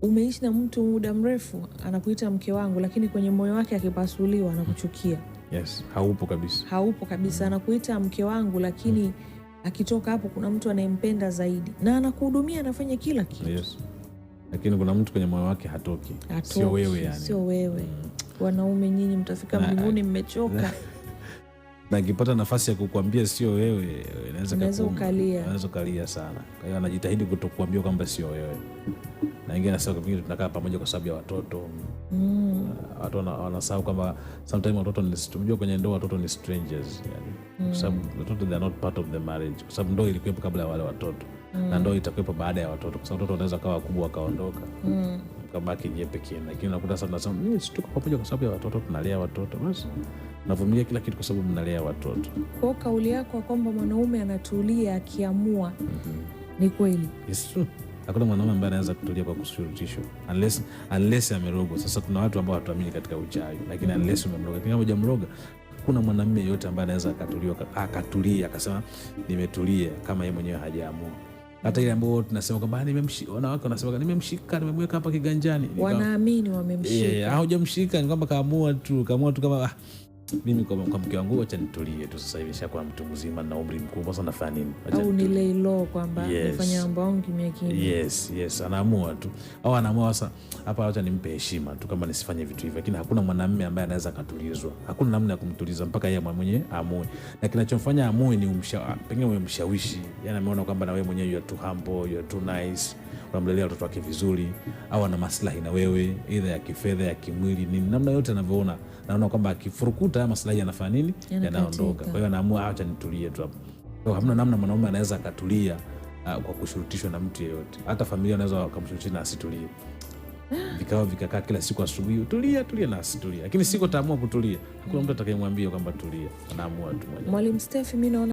umeishi na mtu muda mrefu anakuita mke wangu, lakini kwenye moyo wake akipasuliwa anakuchukia. Yes, haupo kabisa. Haupo kabisa. Anakuita mke wangu, lakini akitoka hapo kuna mtu anayempenda zaidi na anakuhudumia, anafanya kila kitu. Yes. Lakini kuna mtu kwenye moyo wake hatoki. Sio wewe yani. Sio wewe. Wanaume nyinyi mtafika mbinguni mmechoka. Na akipata nafasi ya kukuambia sio wewe, inaweza ukalia sana. Kwa hiyo anajitahidi kutokuambia kwamba sio wewe. Na wengine nasema kwamba tunakaa pamoja kwa sababu ya watoto. Watu wanasahau kwamba sometimes watoto ni, tumejua kwenye ndoa watoto ni strangers yani. Kwa sababu watoto they are not part of the marriage. Kwa sababu ndoa ilikuwepo kabla ya wale watoto. Na ndoa itakuwepo baada ya watoto. Kwa sababu watoto wanaweza kawa wakubwa wakaondoka. Kabaki yeye pekee. Lakini unakuta sasa tunasema mimi tuko pamoja kwa sababu ya watoto, tunalea watoto. Basi navumilia kila kitu kwa sababu mnalea watoto. Kwa kauli yako kwamba mwanaume anatulia akiamua ni kweli? It's true. Hakuna mwanaume ambaye anaweza kutulia kwa kushurutishwa unless amerogwa. Sasa kuna watu ambao hatuamini katika uchawi, lakini unless umemroga. Kama hujamroga, kuna mwanamume yote ambaye anaweza akatulia akasema nimetulia kama yeye mwenyewe hajaamua. Hata ile ambao tunasema kwamba nimemshika, wanawake wanasema nimemshika, nimemweka hapa kiganjani, wanaamini wamemshika. Hujamshika, ni kwamba kaamua tu kama mimi kwa mke wangu acha nitulie tu, sasa hivi nishakuwa mtu mzima na umri mkubwa, sasa nafanya nini? Au ni leilo kwamba nifanya mambo yangu kimya kimya. Yes, anaamua tu. Au anaamua sasa hapa acha nimpe heshima tu kama nisifanye vitu hivi. Lakini hakuna mwanamume ambaye anaweza katulizwa. Hakuna namna ya kumtuliza mpaka yeye mwenyewe aamue. Na kinachomfanya aamue ni pengine umemshawishi. Yaani ameona kwamba na wewe mwenyewe you are too humble, you are too nice. Unamlelea watoto wake vizuri, au ana maslahi na wewe, either ya kifedha, ya kimwili, nini. Namna yote anavyoona, naona kwamba akifurukuta haya maslahi yanafanya nini? Yanaondoka. Kwa hiyo anaamua acha nitulie tu hapo. Kwa hamna namna mwanaume anaweza akatulia kwa kushurutishwa na mtu yeyote. Hata familia anaweza kumshurutisha na asitulie. Vikao vikakaa kila siku asubuhi, tulia na asitulie. Lakini siko taamua kutulia. Hakuna mtu atakayemwambia kwamba tulia. Anaamua tu mwenyewe. Mwalimu Steph, mimi naona